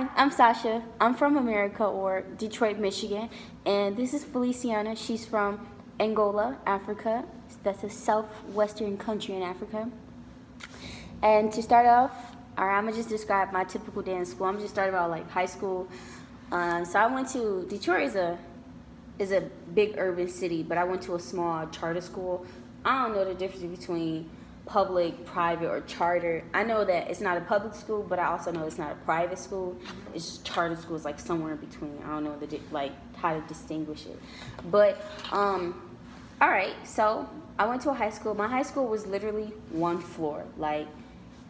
Hi, I'm Sasha. I'm from America, or Detroit, Michigan, and this is Feliciana. She's from Angola, Africa. That's a southwestern country in Africa. And to start off, all right, I'm gonna just describe my typical day in school. I'm just start about like high school. So I went to Detroit is a big urban city, but I went to a small charter school. I don't know the difference between public, private, or charter. I know that it's not a public school, but I also know it's not a private school. It's just charter school. It's like somewhere in between. I don't know like how to distinguish it. But all right. So I went to a high school. My high school was literally one floor. Like,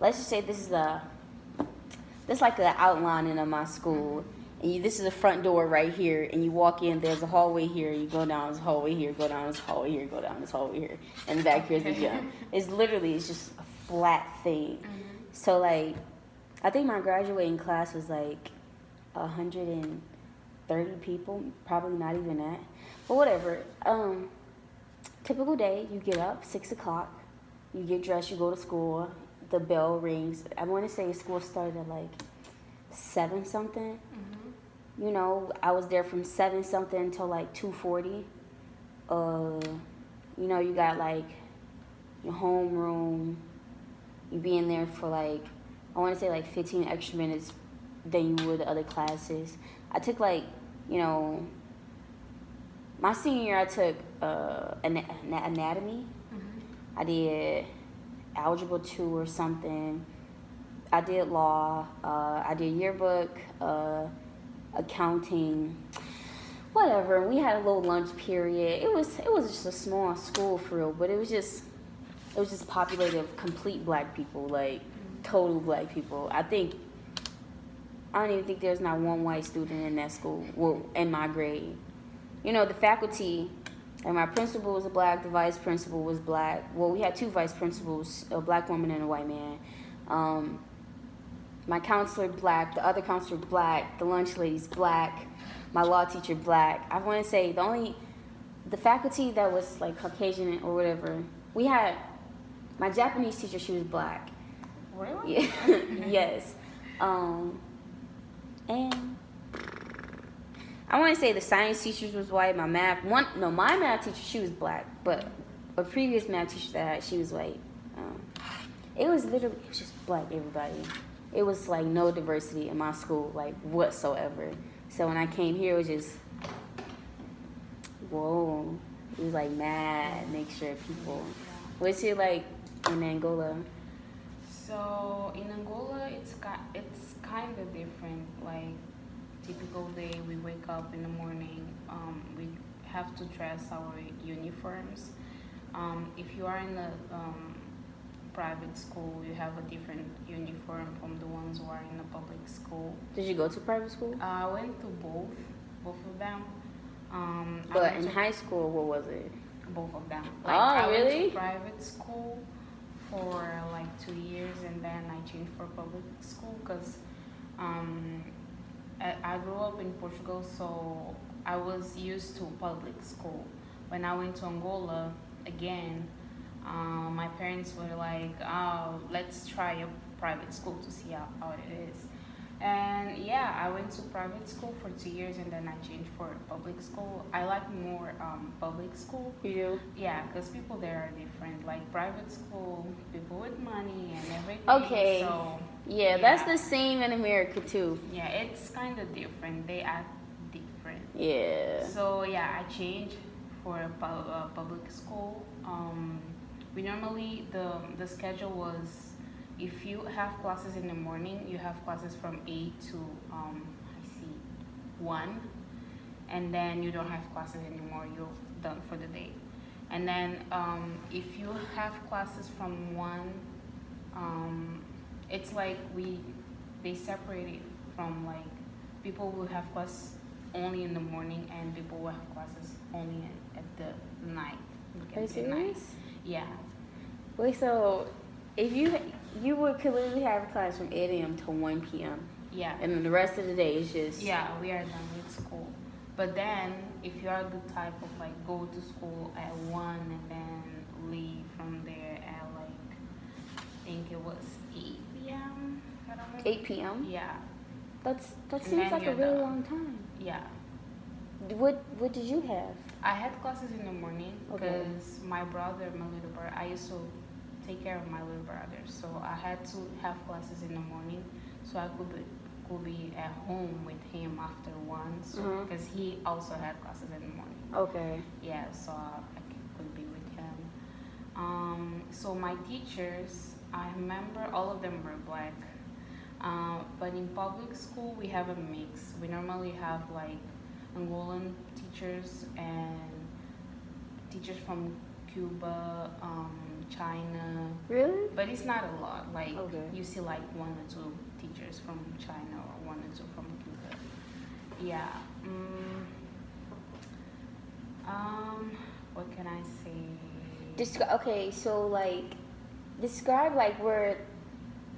let's just say this like the outlining of my school. And this is the front door right here, and you walk in, there's a hallway here, you go down this hallway here, go down this hallway here, go down this hallway here, and the back here's the gym. It's just a flat thing. So like, I think my graduating class was like 130 people, probably not even that, but whatever. Typical day, you get up 6 o'clock, you get dressed, you go to school, the bell rings. I want to say school started at like 7 something. You know, I was there from 7 something until like 2:40. You know, you got like your homeroom. You be in there for like, I want to say like 15 extra minutes than you would the other classes. I took like, you know, my senior year I took anatomy. I did algebra 2 or something. I did law. I did yearbook. Accounting, whatever. We had a little lunch period. It was just a small school for real, but it was just populated of complete black people, like total black people. I don't even think there's not one white student in that school, well, in my grade. You know, the faculty, like my principal was black, the vice principal was black. Well, we had 2 vice principals, a black woman and a white man. My counselor black, the other counselor black, the lunch lady's black, my law teacher black. I want to say the faculty that was like Caucasian or whatever, we had, my Japanese teacher, she was black. Really? Yeah. Yes. And I want to say the science teachers was white. My math teacher, she was black, but a previous math teacher that I had, she was white. It was just black everybody. It was like no diversity in my school, like whatsoever. So when I came here, it was just, whoa. It was like mad mixture of people. What's it like in Angola? So in Angola, it's kind of different. Like typical day, we wake up in the morning. We have to dress our uniforms. If you are in a private school, you have a different uniform from the ones who are in a public school. Did you go to private school? I went to both of them. But in high school, what was it? Both of them. Like, I went really? to private school for like 2 years, and then I changed for public school because I grew up in Portugal, so I was used to public school. When I went to Angola again, my parents were like, oh, let's try a private school to see how it is. And yeah, I went to private school for 2 years, and then I changed for public school. I like more public school. You do? Yeah, because people there are different. Like private school, people with money and everything. Okay. So, yeah, that's the same in America too. Yeah, it's kind of different. They act different. Yeah. So yeah, I changed for a public school. We normally, the schedule was, if you have classes in the morning, you have classes from 8 to 1, and then you don't have classes anymore, you're done for the day. And then if you have classes from 1, it's like they separate it from like people who have class only in the morning and people who have classes only at the night. Are you serious? Yeah. Wait, so if you could literally have a class from 8 a.m. to 1 p.m. Yeah. And then the rest of the day is just... Yeah, we are done with school. But then, if you are the type of like go to school at 1 and then leave from there at like, I think it was 8 p.m. I don't know. 8 p.m.? Yeah. That And seems then like a you're really done. long time. Yeah. What did you have? I had classes in the morning Okay. because my little brother, I used to take care of my little brother. So I had to have classes in the morning so I could be at home with him after one. So because he also had classes in the morning. Okay. Yeah, so I could be with him. So my teachers, I remember all of them were black. But in public school, we have a mix. We normally have like Angolan teachers and teachers from Cuba, China. Really? But it's not a lot. Like Okay. you see like one or two teachers from China or one or two from Cuba. Yeah. What can I say? Okay, so like, describe like where.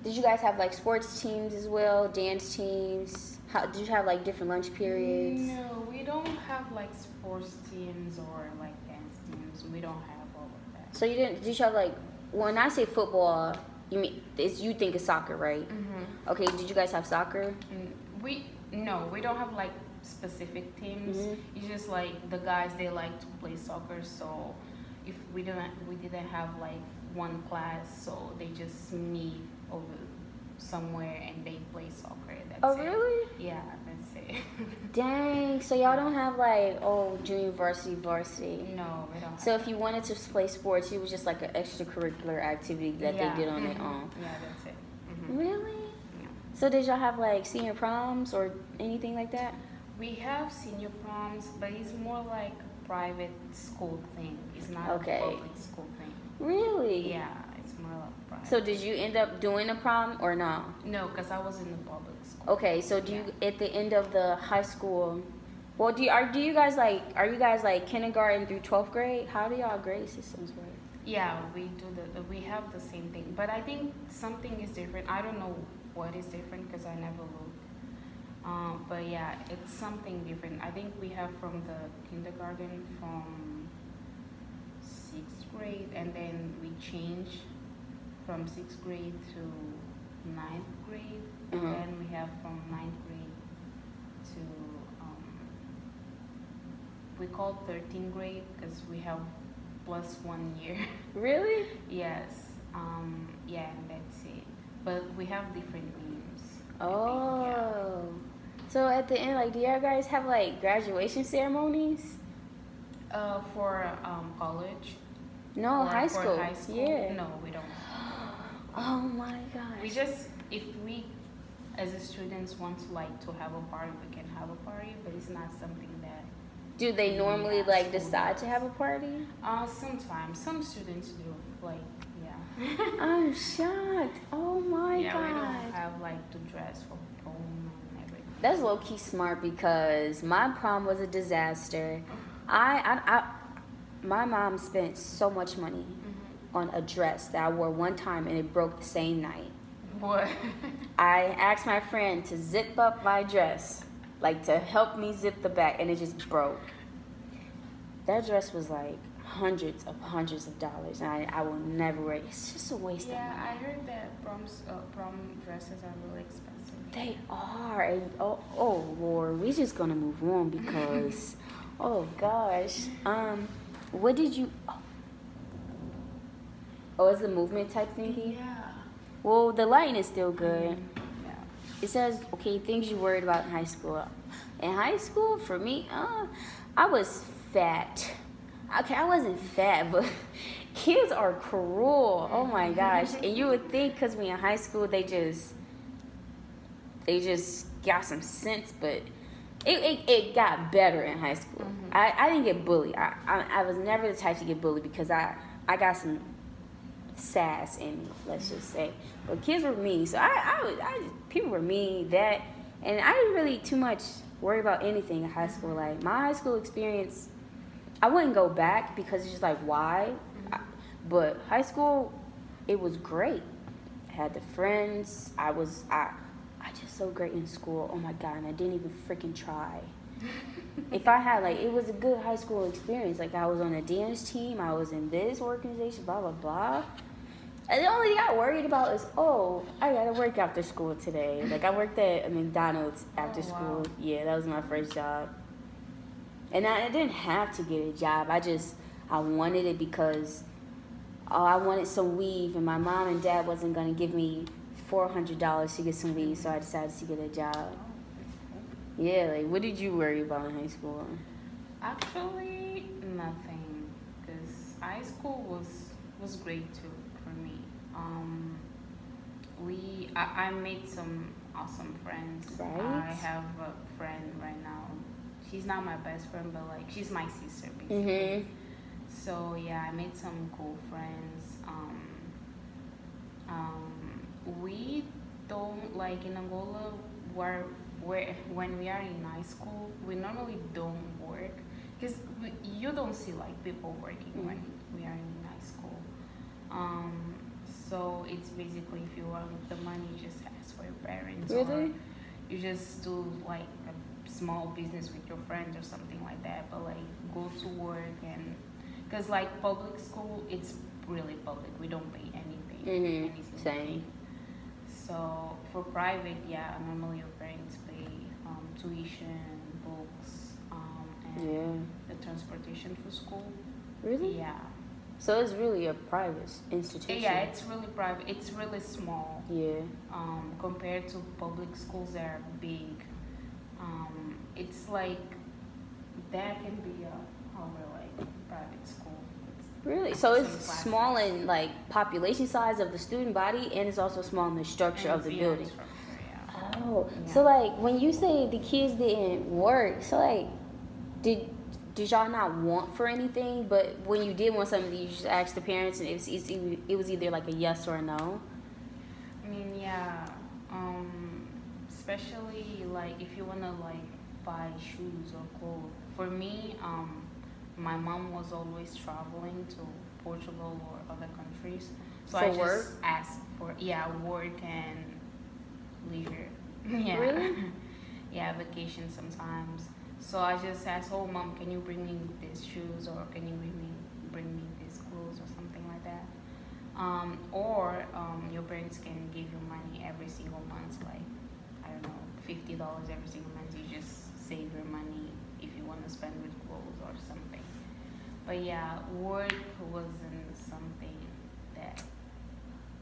Did you guys have like sports teams as well, dance teams? How did you have like different lunch periods? No, we don't have like sports teams or like dance teams. We don't have all of that. So you didn't? Did you have like? When I say football, you think of soccer, right? Mm-hmm. Okay. Did you guys have soccer? We don't have like specific teams. It's just like the guys they like to play soccer. So if we didn't have like one class, so they just meet over somewhere and they play soccer. That's Oh, it. really? Yeah, that's it. Dang. So y'all don't have like junior varsity. No, we don't. So if you wanted to play sports, it was just like an extracurricular activity that they did on their own. Yeah, that's it. Really? Yeah. So did y'all have like senior proms or anything like that? We have senior proms, but it's more like a private school thing. It's not Okay. a public school thing. Really? Yeah, it's more like private. So did you end up doing a prom or no? No, because I was in the public school. Okay, so do you at the end of the high school? Well, are you guys like kindergarten through 12th grade? How do y'all grade systems work? Yeah, we have the same thing, but I think something is different. I don't know what is different because I never looked. But yeah, it's something different. I think we have from the kindergarten from 6th grade, and then we change from 6th grade to 9th grade, and then we have from 9th grade to we call 13th grade because we have plus 1 year. Really? Yes. Yeah, and that's it. But we have different names. Oh. So at the end, like, do y'all guys have like graduation ceremonies? For college. No, or high for school. high school. Yeah. No, we don't. Oh my gosh. We just if we as a students want to like to have a party, we can have a party, but it's not something that. Do they normally Yeah, like school decide does. to have a party? Sometimes some students do. Like yeah. I'm shocked. Oh my Yeah, we god. don't have like to dress for prom and everything. That's low key smart because my prom was a disaster. My mom spent so much money on a dress that I wore one time and it broke the same night. What? I asked my friend to zip up my dress, like to help me zip the back, and it just broke. That dress was like hundreds of dollars, and I will never wear it. It's just a waste of money. Yeah, I heard that prom dresses are really expensive. They are, and oh Lord, we just gonna move on because, oh gosh, what did you? Oh, it's a movement type thingy. Yeah. Well, the lighting is still good. Yeah. It says, okay, things you worried about in high school. In high school, for me, I was fat. Okay, I wasn't fat, but kids are cruel. Oh my gosh. And you would think because we in high school, they just got some sense, but it got better in high school. I didn't get bullied. I was never the type to get bullied because I got some sass in me, let's just say. But kids were mean, so people were mean that, and I didn't really too much worry about anything in high school. Like my high school experience, I wouldn't go back because it's just like why, but high school, it was great. I had the friends. I just so great in school. Oh my god, and I didn't even freaking try. If I had it was a good high school experience. Like I was on a dance team, I was in this organization, blah blah blah. And the only thing I worried about is, oh, I gotta work after school today. Like I worked at McDonald's after Oh, wow. school. Yeah, that was my first job. And I didn't have to get a job. I wanted it because I wanted some weave, and my mom and dad wasn't gonna give me $400 to get some weave, so I decided to get a job. Oh, that's cool. Yeah, like what did you worry about in high school? Actually, nothing, because high school was great too for me. I made some awesome friends. Right. I have a friend right now. She's not my best friend, but like she's my sister basically. So yeah, I made some cool friends. We don't like in Angola where when we are in high school, we normally don't work because you don't see like people working when we are in high school. So it's basically if you want the money, you just ask for your parents, or Really? you just do like a small business with your friends or something like that. But like go to work, and because like public school, it's really public. We don't pay anything. Anything. Same. So for private, yeah, normally your parents pay tuition, books, and the transportation for school. Really? Yeah. So it's really a private institution. Yeah, it's really private. It's really small. Yeah. Compared to public schools that are big. It's like that can be a like private school. Really? So it's Some classes. small in like population size of the student body, and it's also small in the structure of the Yeah, building. structure, yeah. Oh, Yeah. so like when you say the kids didn't work, so like did y'all not want for anything? But when you did want something, you just asked the parents, and it was either like a yes or a no. I mean, yeah. Especially like if you wanna like buy shoes or clothes. For me, my mom was always traveling to Portugal or other countries, so I For work? just asked for work and leisure. Yeah. Really? Yeah, vacation sometimes. So I just asked, "Oh, mom, can you bring me these shoes, or can you bring me these clothes, or something like that?" Or your parents can give you money every single month, like I don't know, $50 every single month. You just save your money if you want to spend with clothes or something. But yeah, work wasn't something that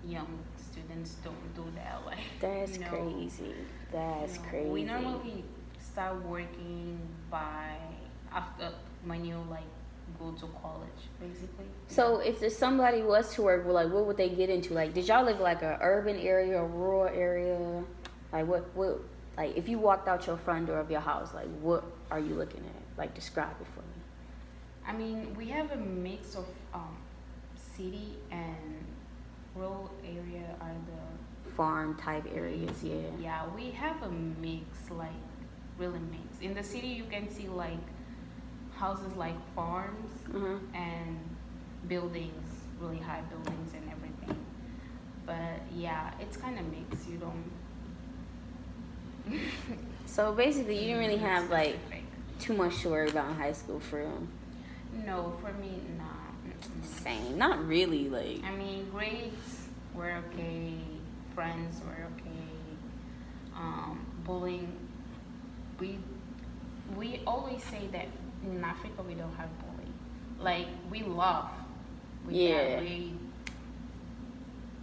young students don't do that. Like That's you know, crazy. That's you know, crazy. we normally start working by after when you like go to college, basically. So if there's somebody was to work, well, like what would they get into? Like, did y'all live like a urban area, a rural area? Like what like if you walked out your front door of your house, like what are you looking at? Like describe it for me. I mean, we have a mix of city and rural area are the Farm type areas, yeah. yeah, we have a mix, like really mix. In the city, you can see like houses like farms and buildings, really high buildings and everything. But yeah, it's kind of mixed. You don't. So basically, you didn't really have like specific. too much to worry about in high school for real. No, for me, nah. Same, not really. Like I mean, grades were okay, friends were okay. Bullying, we always say that in Africa we don't have bullying. Like we laugh with Yeah. that.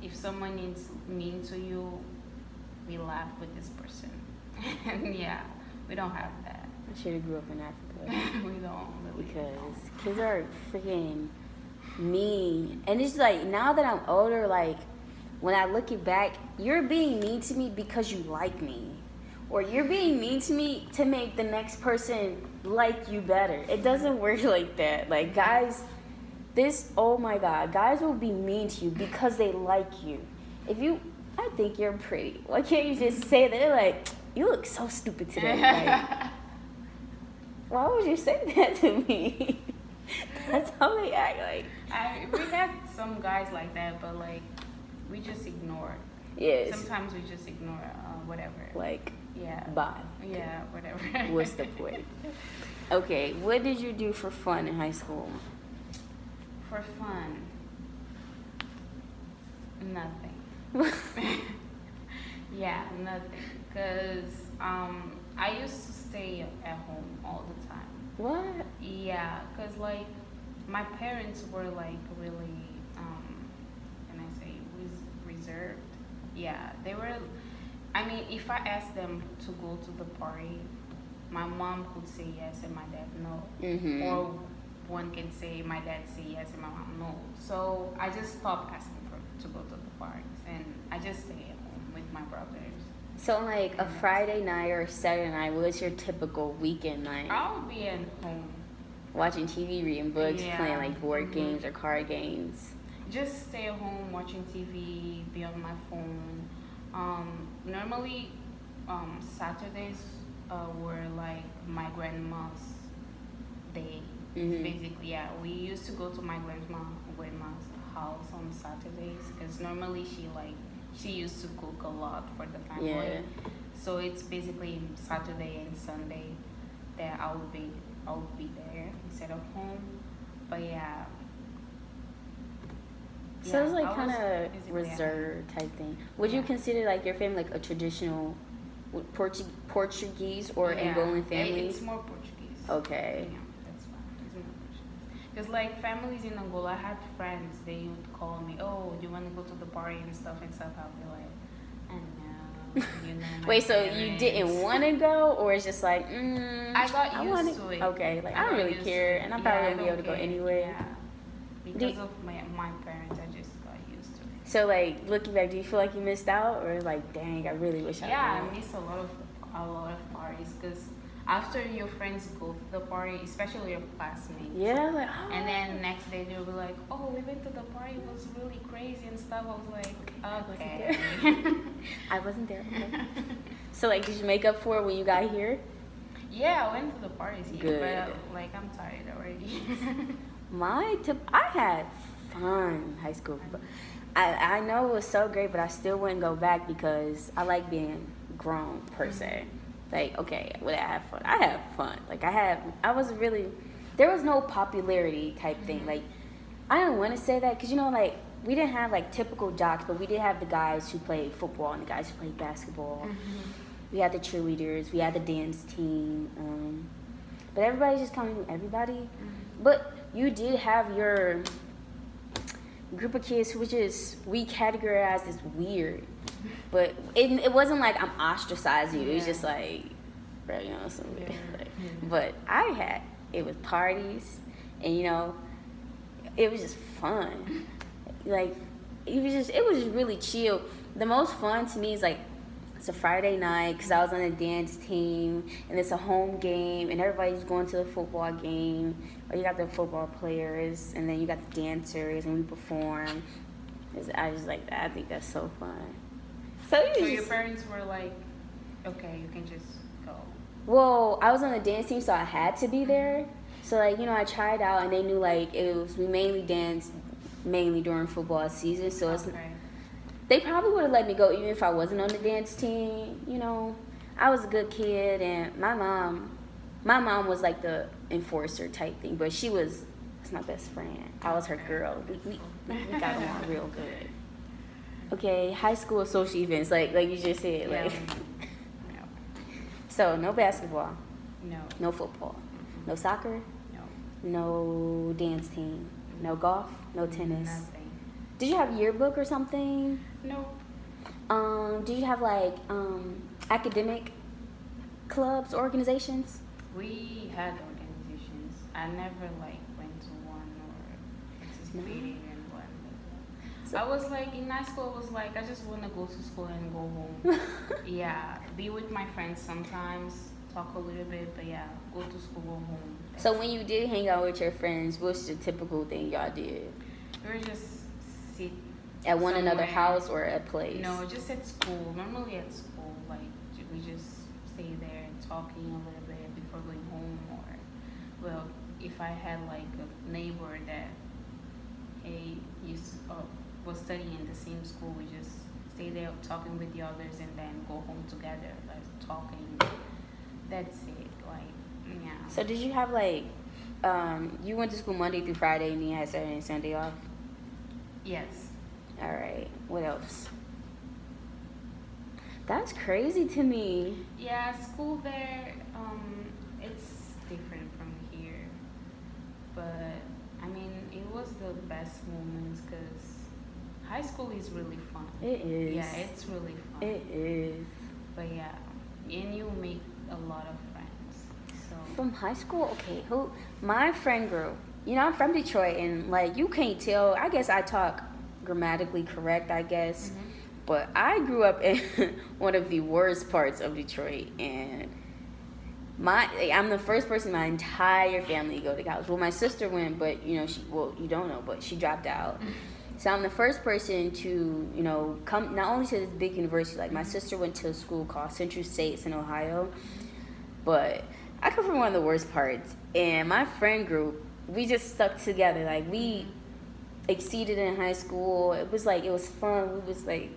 If someone is mean to you, we laugh with this person. And yeah, we don't have that. I should have grew up in Africa. We don't really. Because kids are freaking mean. And it's like, now that I'm older, like, when I look it back, you're being mean to me because you like me. Or you're being mean to me to make the next person like you better. It doesn't work like that. Like, guys, oh my God, guys will be mean to you because they like you. I think you're pretty. Why can't you just say that? They're like, you look so stupid today. Like, why would you say that to me? That's how they act. Like, We had some guys like that, but like we just ignore. yes. Sometimes we just ignore whatever. Like, Yeah. bye. Yeah, whatever. What's the point? Okay, what did you do for fun in high school? For fun. Nothing. Yeah, nothing. Cause I used to stay at home all the time. What? Yeah, cause like my parents were like really can I say reserved. Yeah, they were. I mean, if I asked them to go to the party, my mom could say yes and my dad no, Mm-hmm. or one can say my dad say yes and my mom no. So I just stopped asking for to go to the parties, and I just stay at home with my brothers. So on like a And Friday night or a Saturday night, what's your typical weekend night? I'll be at home. Watching TV, reading books, Yeah. playing like board Mhm. games or card games. Just stay at home watching TV, be on my phone. Normally, Saturdays were like my grandma's day. Mhm. Basically, yeah, we used to go to my grandma's house on Saturdays because normally she used to cook a lot for the family. Yeah. So it's basically Saturday and Sunday that I would be there instead of home. But yeah. So it's Yeah, like I kind was of basically at home. reserved type thing. Would you Yeah. consider like your family like a traditional Portuguese or Angolan family? It's more Portuguese. Okay. Yeah, that's fine. It's more Portuguese. Because like families in Angola, I had friends. They would call me, "Oh, do you want to go to the party and stuff?" I'll be like, "I know, you know." My Wait, so you parents." didn't want to go, or it's just like, I got used wanna- to it. Okay, like I don't got really used care, to it. and I'm Yeah, probably I gonna be able to don't go care. anyway. Yeah. Because of my parents, I just got used to it. So like looking back, do you feel like you missed out, or like, dang, I really wish I Yeah, went? I miss a lot of parties because after your friends go to the party, especially your classmates. Yeah, like oh. And then next day they'll be like, "Oh, we went to the party. It was really crazy and stuff." I was like, "Okay." I wasn't there. Okay. So like, did you make up for it when you got here? Yeah, I went to the parties here, Good. but like I'm tired already. I had fun in high school. But I know it was so great, but I still wouldn't go back because I like being grown per se. Like, okay, would I have fun? I had fun. Like there was no popularity type thing. Like, I don't want to say that because, like, we didn't have, like, typical jocks, but we did have the guys who played football and the guys who played basketball. We had the cheerleaders. We had the dance team. But everybody's just coming with everybody. But you did have your group of kids who was we categorized as weird. But it wasn't like I'm ostracizing you. It was just like, bro, some weird. Like, but it was parties, and it was just fun. Like it was just really chill. The most fun to me is like it's a Friday night because I was on a dance team, and it's a home game, and everybody's going to the football game. Or you got the football players, and then you got the dancers, and we perform. I just like that. I think that's so fun. So your parents were like, "Okay, you can just go." Well, I was on the dance team, so I had to be there. So like I tried out, and they knew like we mainly danced during football season. So they probably would have let me go even if I wasn't on the dance team. I was a good kid, and my mom was like the enforcer type thing, but that's my best friend. I was her girl. We got along real good. Okay, high school social events, like you just said, Yeah. like. So no basketball, No. no football, no soccer, No. no dance team, no golf, no tennis. Nothing. Did you have yearbook or something? No. Did you have like academic clubs, organizations? We had organizations. I never went to one or participated in one. I was like in high school. I was like I just want to go to school and go home. Yeah, be with my friends sometimes, talk a little bit, but yeah, go to school, go home. So when you did hang out with your friends, what's the typical thing y'all did? We were just sit At one another somewhere. house or a place? No, just at school. Normally at school, we just stay there and talking a little bit before going home. Or, well, if I had a neighbor that was studying in the same school, we just stay there talking with the others and then go home together, talking. That's it. Yeah. So did you have you went to school Monday through Friday and you had Saturday and Sunday off? Yes. All right. What else? That's crazy to me. Yeah, school there, it's different from here. But I mean, it was the best moments because high school is really fun. It is. Yeah, it's really fun. It is. But yeah, and you make a lot of friends. So From high school, okay, my friend group, I'm from Detroit and like you can't tell, I guess I talk grammatically correct, I guess. But I grew up in one of the worst parts of Detroit and I'm the first person in my entire family to go to college. Well, my sister went, but you don't know, but she dropped out. So I'm the first person to, come not only to this big university, like my sister went to a school called Central States in Ohio, but I come from one of the worst parts. And my friend group, we just stuck together. Like we exceeded in high school. It was fun.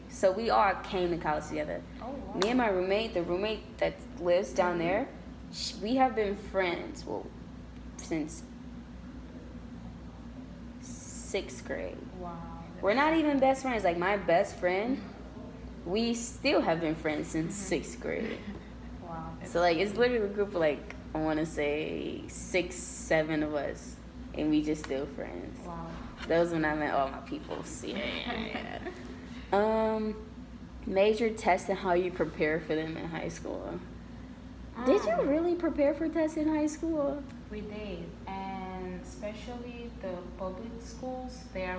So we all came to college together. oh wow. Me and my roommate, the roommate that lives down there, we have been friends, since 6th grade. Wow. We're not even best friends. Like my best friend, we still have been friends since 6th grade. Wow. So like it's literally a group of like I want to say 6, 7 of us, and we just still friends. Wow. That was when I met all my peoples. Yeah. Major tests and how you prepare for them in high school. Did you really prepare for tests in high school? We did, and especially the public schools, they are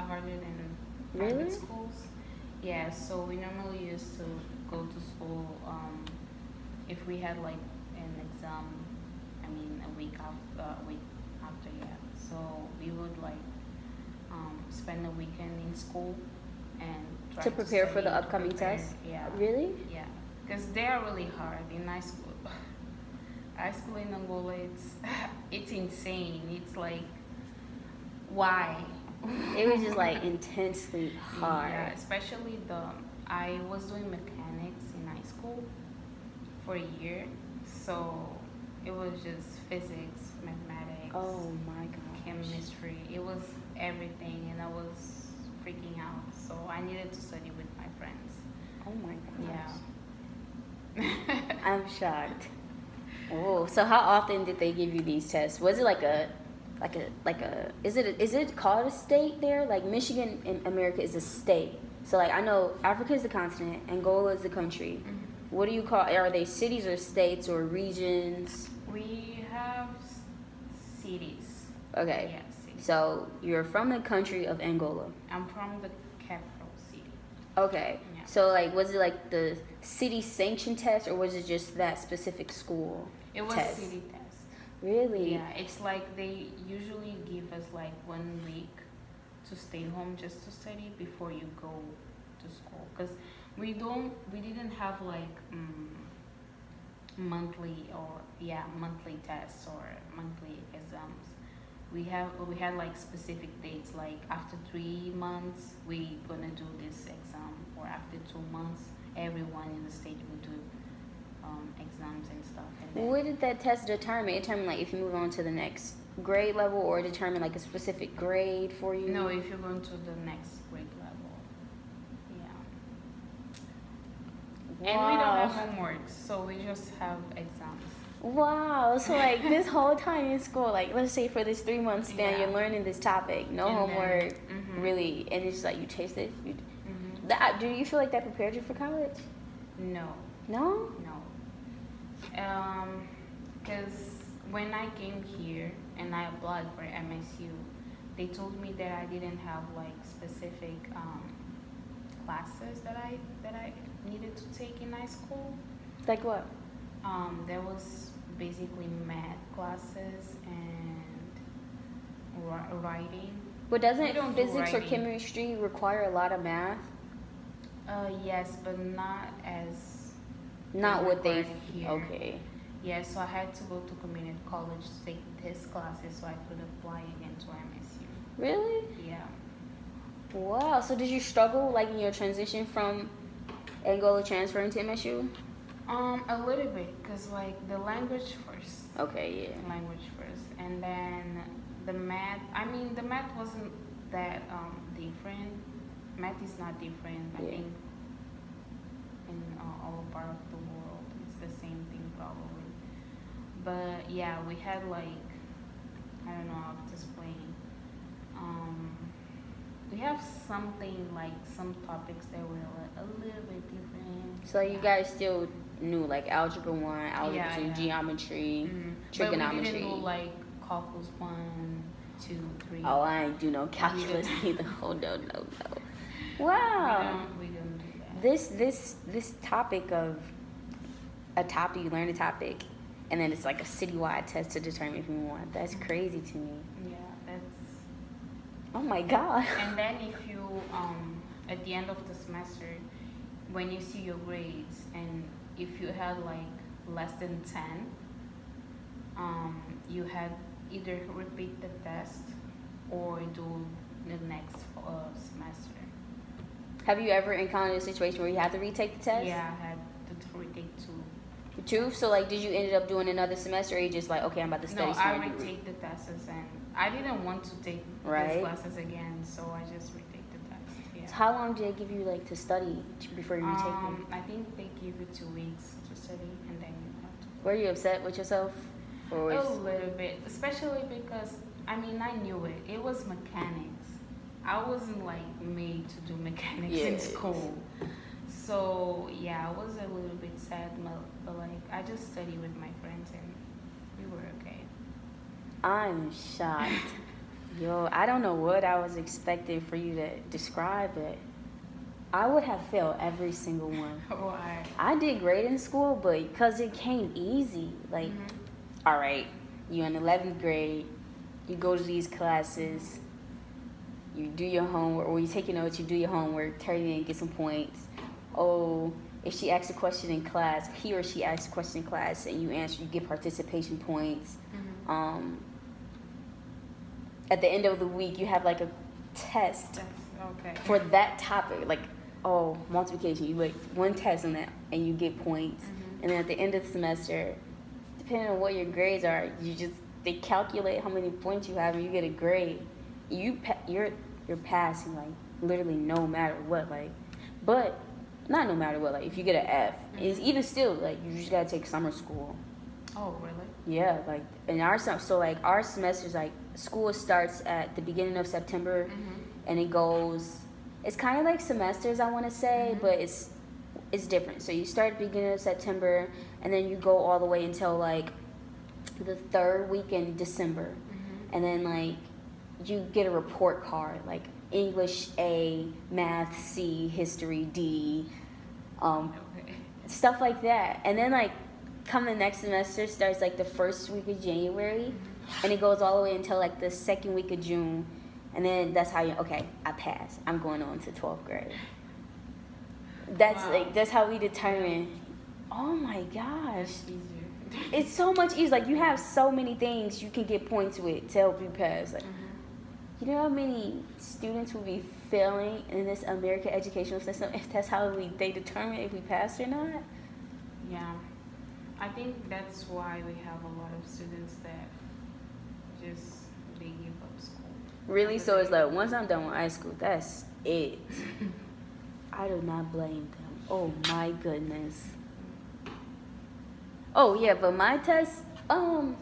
harder than private Really? schools. Yeah, so we normally used to go to school if we had like an exam. I mean, a week after, yeah. So we would like spend the weekend in school and try To prepare for the study, to upcoming prepare. tests? Yeah. Really? Yeah, because they are really hard in high school. High school in Angola, it's insane. It's like, why? It was just like intensely hard. Yeah, especially I was doing mechanics in high school for a year, so it was just physics, mathematics, Oh my gosh. chemistry. It was everything, and I was freaking out. So I needed to study with my friends. Oh my gosh. Yeah. I'm shocked. Oh, so how often did they give you these tests? Was it is it called a state there? Like Michigan in America is a state. So like I know Africa is the continent, Angola is the country. What do you call? Are they cities or states or regions? We have cities. Okay. Yeah, cities. So you're from the country of Angola. I'm from the capital city. Okay. Yeah. So like was it like the city sanctioned test or was it just that specific school? It was test? city test. Really? Yeah, it's like they usually give us like 1 week to stay home just to study before you go to school. Because we didn't have like monthly tests or monthly exams. We had like specific dates, like after 3 months we gonna do this exam, or after 2 months everyone in the state will do exams and stuff. And then What did that test determine? It determined like if you move on to the next grade level or determine like a specific grade for you? no, if you're going to the next grade level. Yeah. And we don't have homework, so we just have exams. Wow. So like this whole time in school, like let's say for this 3-month span, Yeah. you're learning this topic, no And then- homework, Mhm. really, and it's just like you taste it. Mhm. Do you feel like that prepared you for college? No, No? no. Because when I came here and I applied for MSU, they told me that I didn't have like specific classes that I needed to take in high school. Like what? There was basically math classes and writing. But We doesn't don't do physics or writing. chemistry require a lot of math? Yes, but not as Not what they. required here. Okay. Yeah, so I had to go to community college to take his classes so I could apply again to MSU. Really? Yeah. Wow. So did you struggle like in your transition from Angola transferring to MSU? A little bit, cause like the language first. Okay. Yeah. Language first, and then the math. I mean, the math wasn't that different, math is not different. I Yeah. think in all part of the world, it's the same thing probably. But yeah, we had like, I don't know how to explain. Um, we have something like some topics that were like a little bit different. So you guys still knew like algebra 1, algebra Yeah, 2, yeah. geometry, But we trigonometry. didn't do like calculus 1, 2, 3. Oh, I ain't do no calculus either. Oh no. Wow. We don't do that. This topic of a topic, you learn a topic, and then it's like a citywide test to determine if you want. That's crazy to me. Yeah, that's. Oh my god. And then if you at the end of the semester, when you see your grades, and if you had like less than 10, you had either repeat the test or do the next semester. Have you ever encountered a situation where you had to retake the test? Yeah, I had to retake 2. Two? So like, did you end up doing another semester, or you just like, okay, I'm about to study? No, so I I'm gonna retake the tests, and I didn't want to take Right. these classes again, so I just retake the test. Yeah. So how long did they give you like to study before you retake them? I think they give you 2 weeks to study, and then you have to. Were you upset with yourself? Or A was, little bit, especially because I mean I knew it. It was mechanics. I wasn't like made to do mechanics in Yes. school. So yeah, I was a little bit sad, but like I just studied with my friends and we were okay. I'm shocked. Yo, I don't know what I was expecting for you to describe it. I would have failed every single one. Why? I did great in school, but because it came easy. Like, all right, you're in 11th grade, you go to these classes, you do your homework, or you take your notes, you do your homework, turn it in, get some points. Oh, if she asks a question in class, he or she asks a question in class, and you answer, you get participation points. At the end of the week, you have like a test That's okay. for that topic, like, oh, multiplication, you like one test on that and you get points. And then at the end of the semester, depending on what your grades are, they calculate how many points you have and you get a grade. You're passing, like, literally no matter what, like, but not no matter what, like, if you get an F, it's even still, like, you just gotta take summer school. Oh really? Yeah, like, in our our semesters, like, school starts at the beginning of September, and it goes, it's kind of like semesters, I want to say, but it's different. So you start at the beginning of September, and then you go all the way until like the 3rd week in December, and then like you get a report card, like English A, Math C, History D, Okay. stuff like that. And then like come the next semester starts like the 1st week of January, and it goes all the way until like the 2nd week of June, and then that's how I passed. I'm going on to 12th grade. That's how we determine. Oh my gosh, Easier. it's so much easier. Like, you have so many things you can get points with to help you pass. Like, you know how many students will be failing in this American educational system if that's how they determine if we pass or not? Yeah, I think that's why we have a lot of students that just they give up school. Really? So it's like, once I'm done with high school, that's it. I do not blame them. Oh my goodness. Oh yeah, but my test, I'm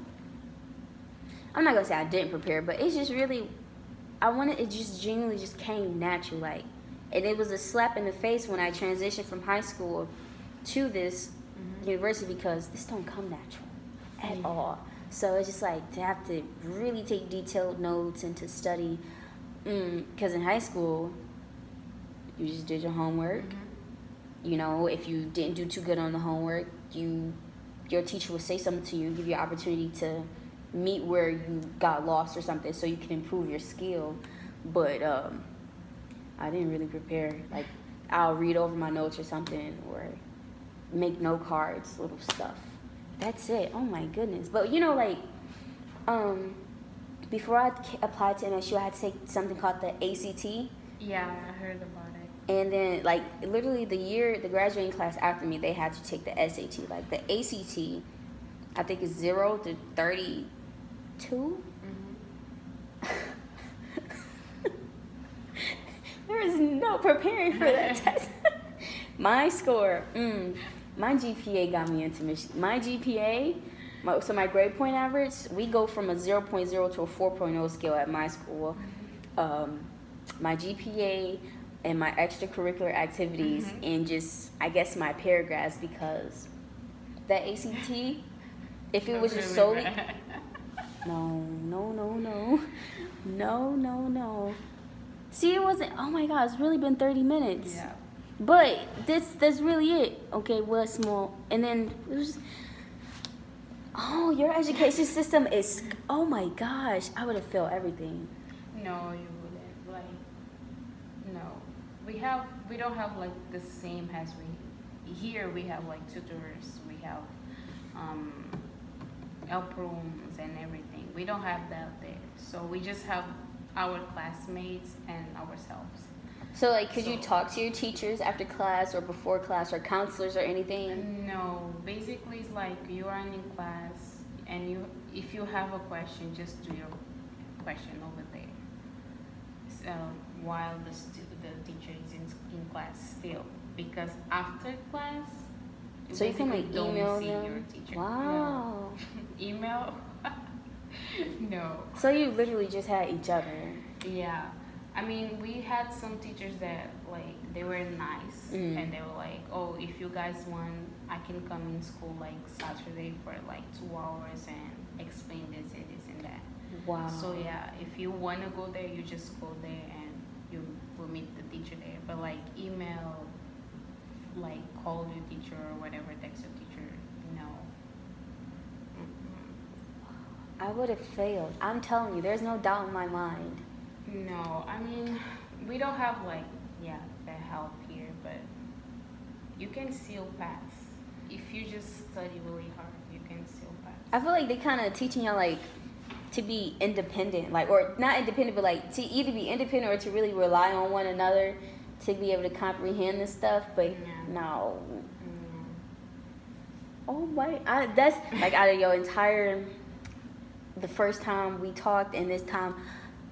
not gonna say I didn't prepare, but it's just really, it just genuinely just came natural, like, and it was a slap in the face when I transitioned from high school to this university, because this don't come natural at all. So it's just like to have to really take detailed notes and to study, because in high school, you just did your homework. You know, if you didn't do too good on the homework, your teacher would say something to you, give you an opportunity to meet where you got lost or something, so you can improve your skill. But I didn't really prepare. Like, I'll read over my notes or something, or make note cards, little stuff. That's it. Oh my goodness. But you know, like, before I applied to MSU, I had to take something called the ACT. Yeah, I heard about it. And then, like, literally the graduating class after me, they had to take the SAT. Like, the ACT, I think, is 0 to 32. There was no preparing for that test. My score, my GPA got me into Michigan. My GPA, so my grade point average, we go from a 0.0 to a 4.0 scale at my school. My GPA and my extracurricular activities and just, I guess, my paragraphs, because that ACT, if it was just solely... No. See, it wasn't... Oh, my God, it's really been 30 minutes. Yeah. But that's really it. Okay, well, small. And then it was... Oh, your education system is... Oh, my gosh. I would have failed everything. No, you wouldn't. Like, no. We don't have, like, the same as here we have, like, tutors. We have help rooms and everything. We don't have that there. So we just have our classmates and ourselves. So, like, could you talk to your teachers after class or before class, or counselors or anything? No. Basically, it's like you are in class, and if you have a question, just do your question over there. So, while the teacher is in class still. Because after class, so you can, like, email see them? Your teacher. Wow. No. Email? No. So you literally just had each other. Yeah. I mean, we had some teachers that, like, they were nice. And they were like, oh, if you guys want, I can come in school, like, Saturday for, like, 2 hours and explain this and this and that. Wow. So, yeah, if you want to go there, you just go there and you will meet the teacher there. But, like, email, like, call your teacher or whatever, text your teacher, no. I would have failed. I'm telling you, there's no doubt in my mind. No, I mean, we don't have, like, the help here, but you can still pass. If you just study really hard, you can still pass. I feel like they kind of teaching y'all, like, to be independent, like, or not independent, but, like, to either be independent or to really rely on one another to be able to comprehend this stuff, but no. Oh, my, that's, like, out of your entire, the first time we talked and this time,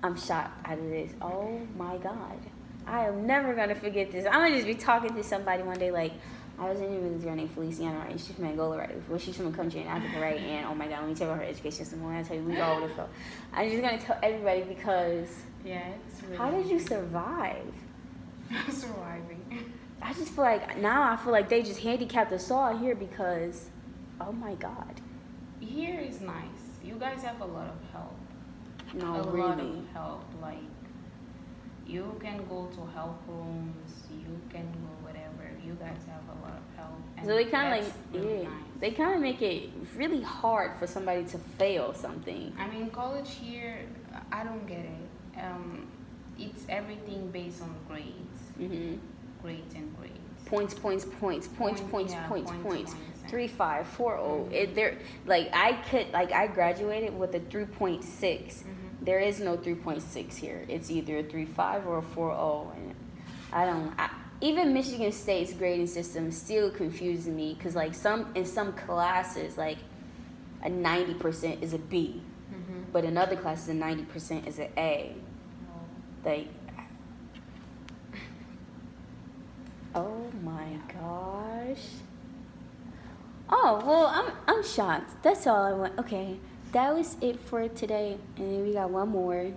I'm shocked out of this. Oh, my God. I am never going to forget this. I'm going to just be talking to somebody one day, like, I was interviewing this girl named Feliciana, right? She's from Angola, right? Well, she's from a country in Africa, right? And, oh, my God, let me tell you about her education system. When I tell you, we all over the floor. I'm just going to tell everybody because... Yeah, it's really... How did you survive? Surviving. I just feel like, now I feel like they just handicapped us all here because, oh, my God. Here is nice. You guys have a lot of help. No, a really. lot of help. Like, you can go to help rooms, you can go whatever. You guys have a lot of help. And So they kind of, like, really nice. they kind of make it really hard for somebody to fail something. I mean, college here, I don't get it. It's everything based on grades. Grades and grades. Points. Yeah, points. 3.5, 4.0. They're like, I graduated with a 3.6. There is no 3.6 here. It's either a 3.5 or a 4.0. And even Michigan State's grading system still confuses me because, like, in some classes, like, a 90% is a B, but in other classes, a 90% is an A. Like, oh my gosh. Oh, well, I'm shocked. That's all I want. Okay, that was it for today. And then we got one more.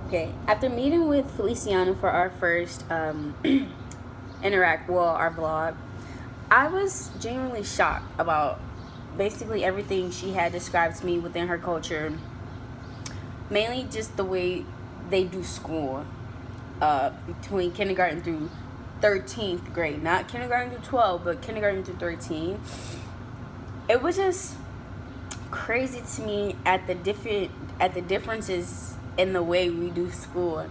Okay, after meeting with Feliciana for our first our vlog, I was genuinely shocked about basically everything she had described to me within her culture. Mainly just the way they do school between kindergarten through 13th grade, not kindergarten through 12, but kindergarten through 13. It was just crazy to me at the differences in the way we do school.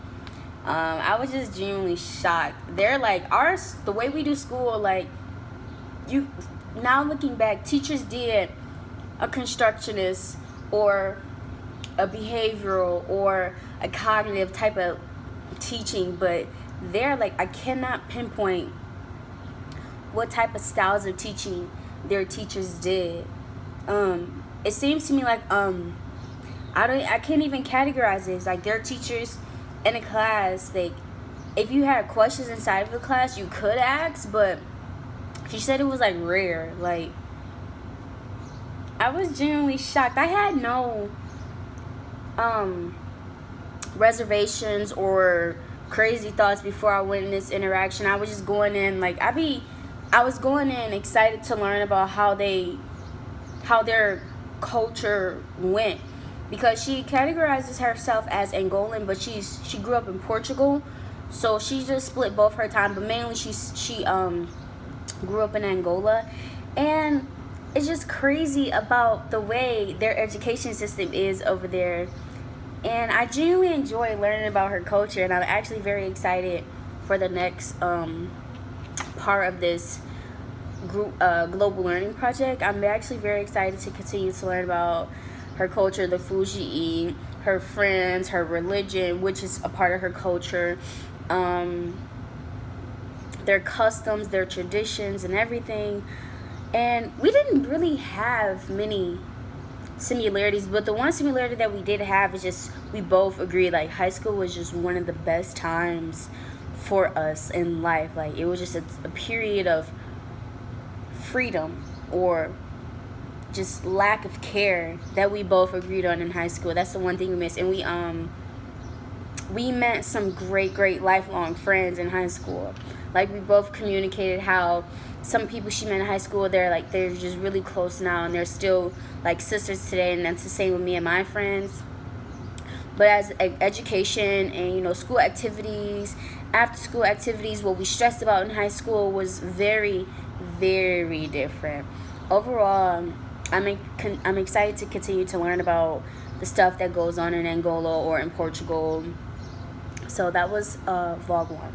I was just genuinely shocked. They're like, the way we do school, like, you now looking back, teachers did a constructionist or a behavioral or a cognitive type of teaching, but they're like, I cannot pinpoint what type of styles of teaching their teachers did. It seems to me like I can't even categorize it. It's like their teachers in a class, if you had questions inside of the class, you could ask, but she said it was like rare. Like, I was genuinely shocked. I had no reservations or crazy thoughts before I went in this interaction. I was just going in like I was going in excited to learn about how their culture went, because she categorizes herself as Angolan, but she grew up in Portugal, so she just split both her time, but mainly she grew up in Angola. And it's just crazy about the way their education system is over there. And I genuinely enjoy learning about her culture, and I'm actually very excited for the next part of this group global learning project. I'm actually very excited to continue to learn about her culture, the food she eat, her friends, her religion, which is a part of her culture, their customs, their traditions, and everything. And we didn't really have many similarities, but the one similarity that we did have is just we both agreed like high school was just one of the best times for us in life. Like, it was just a period of freedom, or just lack of care, that we both agreed on in high school. That's the one thing we missed. And we met some great lifelong friends in high school. Like, we both communicated how some people she met in high school, they're just really close now, and they're still like sisters today. And that's the same with me and my friends. But as education and school activities, after school activities, what we stressed about in high school was very different. Overall, I'm excited to continue to learn about the stuff that goes on in Angola or in Portugal. So that was vlog 1.